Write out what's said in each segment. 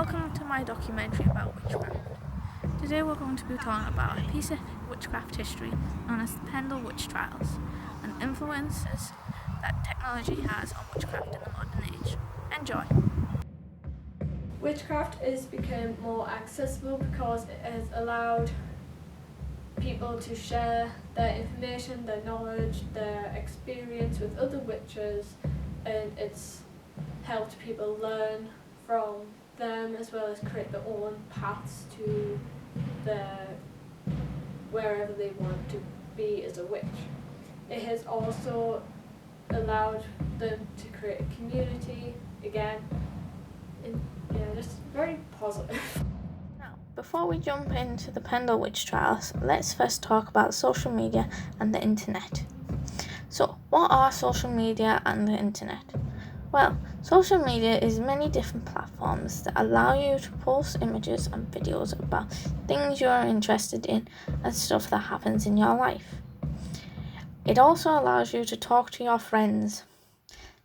Welcome to my documentary about witchcraft. Today we're going to be talking about a piece of witchcraft history known as the Pendle Witch Trials and influences that technology has on witchcraft in the modern age. Enjoy! Witchcraft has become more accessible because it has allowed people to share their information, their knowledge, their experience with other witches, and it's helped people learn from them as well as create their own paths to their wherever they want to be as a witch. It has also allowed them to create a community again, and just very positive. Now, before we jump into the Pendle Witch Trials, let's first talk about social media and the internet. So, what are social media and the internet? Well, social media is many different platforms that allow you to post images and videos about things you are interested in and stuff that happens in your life. It also allows you to talk to your friends.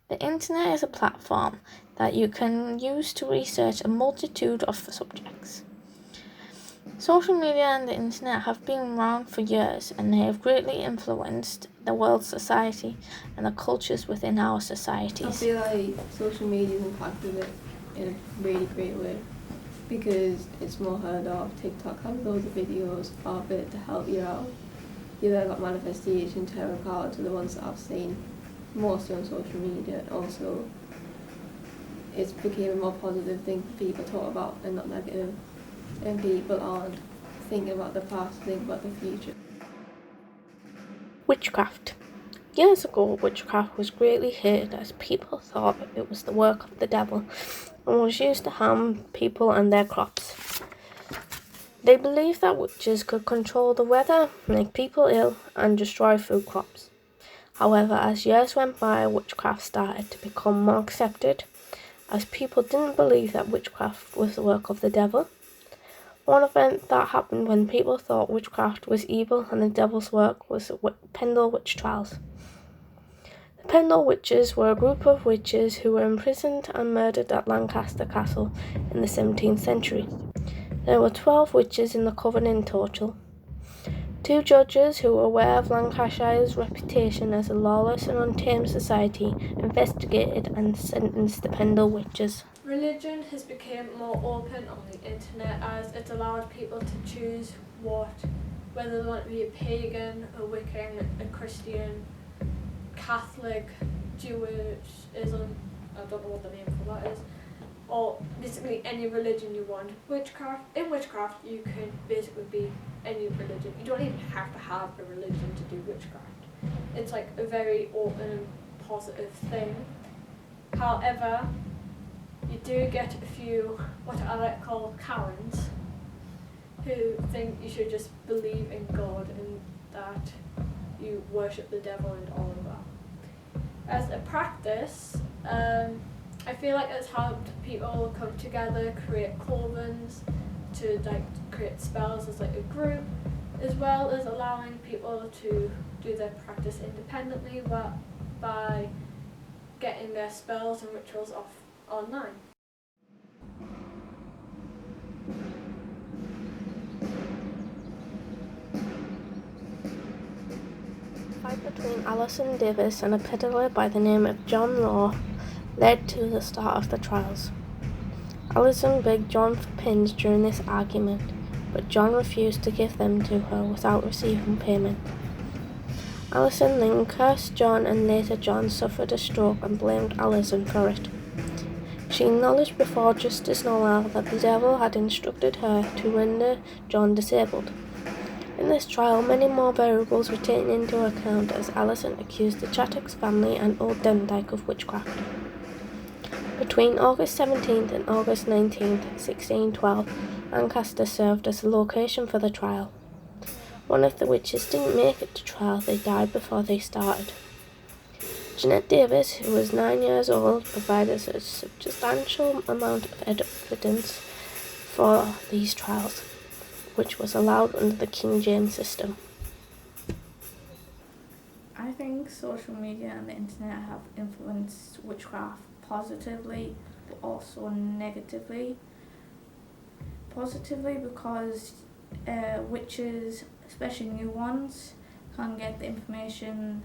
The internet is a platform that you can use to research a multitude of subjects. Social media and the internet have been around for years, and they have greatly influenced the world's society and the cultures within our societies. I feel like social media has impacted it in a really great way because it's more heard of. TikTok has loads of videos of it to help you out. You've got manifestation, tarot cards are the ones that I've seen mostly on social media, and also it's became a more positive thing for people to talk about and not negative, and people aren't thinking about the past, thinking about the future. Witchcraft. Years ago, witchcraft was greatly hated as people thought it was the work of the devil and was used to harm people and their crops. They believed that witches could control the weather, make people ill, and destroy food crops. However, as years went by, witchcraft started to become more accepted, as people didn't believe that witchcraft was the work of the devil. One event that happened when people thought witchcraft was evil and the devil's work was the Pendle Witch Trials. The Pendle Witches were a group of witches who were imprisoned and murdered at Lancaster Castle in the 17th century. There were 12 witches in the coven in total. Two judges who were aware of Lancashire's reputation as a lawless and untamed society investigated and sentenced the Pendle Witches. Religion has become more open on the internet as it's allowed people to choose whether they want to be a pagan, a Wiccan, a Christian, Catholic, Jewish, Islam, I don't know what the name for that is, or basically any religion you want. In witchcraft you can basically be any religion. You don't even have to have a religion to do witchcraft. It's like a very open and positive thing. However, you do get a few, what I like to call Karens, who think you should just believe in God and that you worship the devil and all of that. As a practice, I feel like it's helped people come together, create covens, to create spells as a group, as well as allowing people to do their practice independently by getting their spells and rituals off online. A fight between Alison Davis and a peddler by the name of John Law led to the start of the trials. Alison begged John for pins during this argument, but John refused to give them to her without receiving payment. Alison then cursed John, and later John suffered a stroke and blamed Alison for it. She acknowledged before Justice Noel that the devil had instructed her to render John disabled. In this trial, many more variables were taken into account as Alison accused the Chattox family and Old Demdike of witchcraft. Between August 17th and August 19th, 1612, Lancaster served as the location for the trial. One of the witches didn't make it to trial, they died before they started. Jeanette Davis, who was 9 years old, provided a substantial amount of evidence for these trials, which was allowed under the King James system. I think social media and the internet have influenced witchcraft positively but also negatively. Positively because witches, especially new ones, can get the information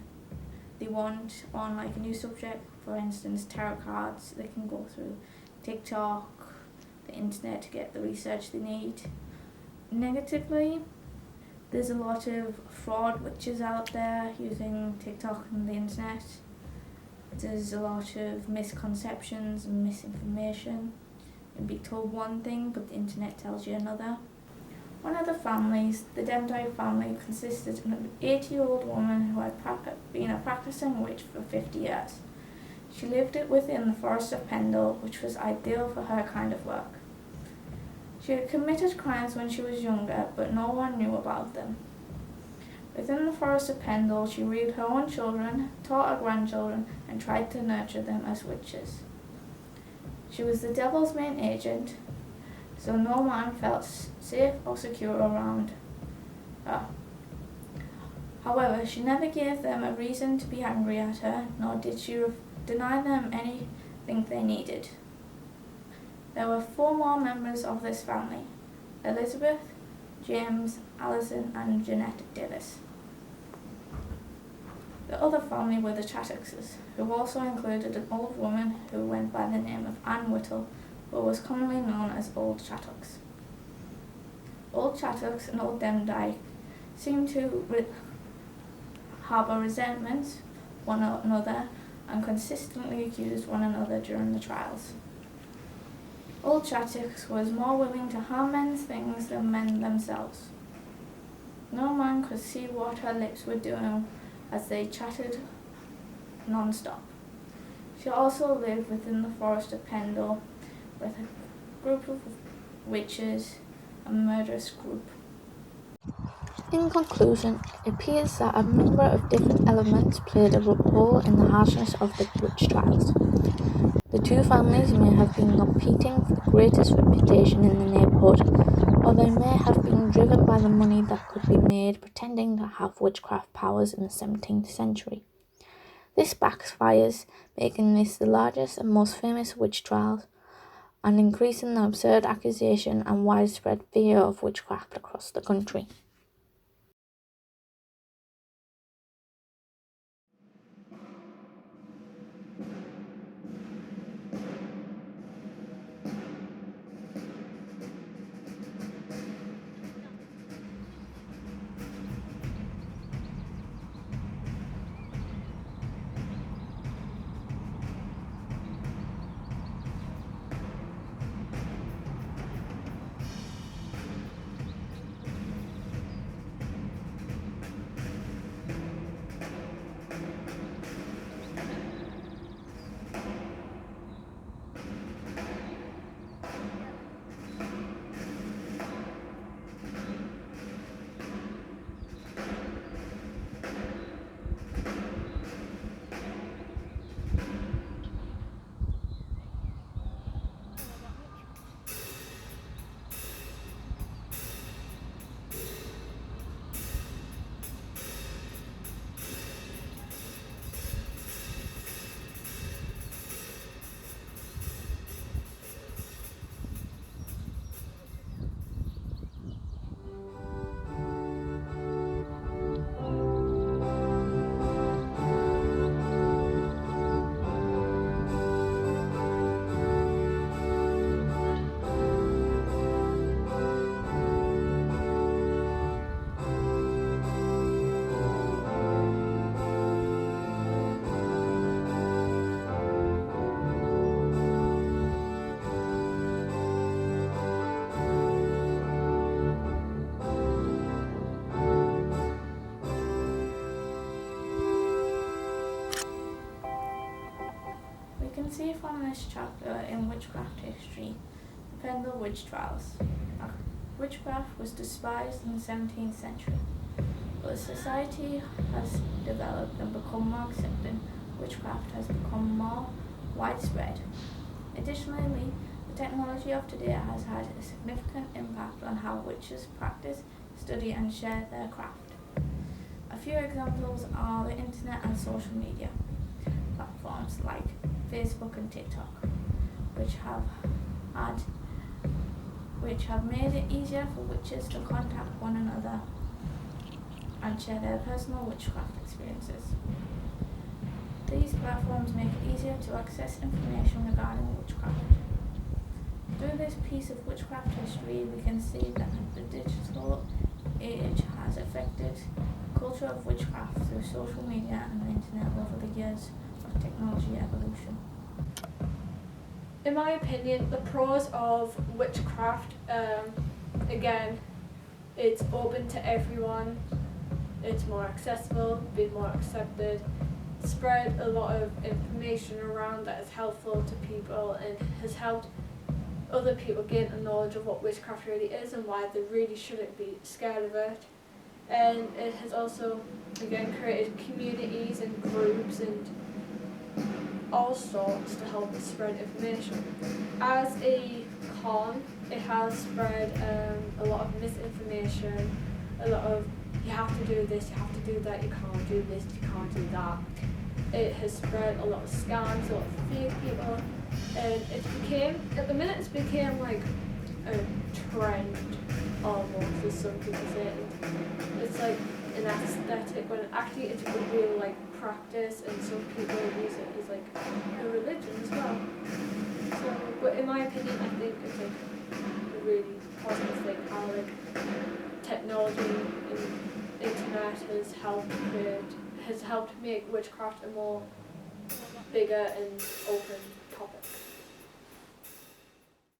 they want on like a new subject. For instance, tarot cards. They can go through TikTok, the internet to get the research they need. Negatively, there's a lot of fraud witches out there using TikTok and the internet. There's a lot of misconceptions and misinformation. You'll be told one thing, but the internet tells you another. One of the families, the Demdike family, consisted of an 80-year-old woman who had been a practicing witch for 50 years. She lived within the forest of Pendle, which was ideal for her kind of work. She had committed crimes when she was younger, but no one knew about them. Within the forest of Pendle, she reared her own children, taught her grandchildren, and tried to nurture them as witches. She was the devil's main agent, so no man felt safe or secure around her. However, she never gave them a reason to be angry at her, nor did she deny them anything they needed. There were 4 more members of this family: Elizabeth, James, Alison, and Jeanette Davis. The other family were the Chattoxes, who also included an old woman who went by the name of Anne Whittle, but was commonly known as Old Chattox. Old Chattox and Old Demdike seemed to harbour resentments one another and consistently accused one another during the trials. Old Chattox was more willing to harm men's things than men themselves. No man could see what her lips were doing as they chatted non-stop. She also lived within the forest of Pendle with a group of witches, a murderous group. In conclusion, it appears that a number of different elements played a role in the harshness of the witch trials. The 2 families may have been competing for the greatest reputation in the neighbourhood, or they may have been driven by the money that could be made pretending to have witchcraft powers in the 17th century. This backfires, making this the largest and most famous witch trials, and increasing the absurd accusation and widespread fear of witchcraft across the country. We can see from this chapter in Witchcraft history, the Pendle Witch Trials. Witchcraft was despised in the 17th century, but as society has developed and become more accepting, witchcraft has become more widespread. Additionally, the technology of today has had a significant impact on how witches practice, study and share their craft. A few examples are the internet and social media platforms like Facebook and TikTok, which have had which have made it easier for witches to contact one another and share their personal witchcraft experiences. These platforms make it easier to access information regarding witchcraft. Through this piece of witchcraft history, we can see that the digital age has affected the culture of witchcraft through social media and the internet over the years of technology evolution. In my opinion, the pros of witchcraft, again, it's open to everyone, it's more accessible, been more accepted, spread a lot of information around that is helpful to people and has helped other people gain a knowledge of what witchcraft really is and why they really shouldn't be scared of it. And it has also, again, created communities and groups and all sorts to help spread information. As a con, it has spread a lot of misinformation, a lot of you have to do this, you have to do that, you can't do this, you can't do that. It has spread a lot of scams, a lot of fake people, and at the minute it's became like a trend almost, as some people say. And it's like an aesthetic when actually it's a real like practice, and some people use it as like a religion as well. So, but in my opinion, I think it's like a really positive thing how like technology and internet has helped make witchcraft a more bigger and open topic.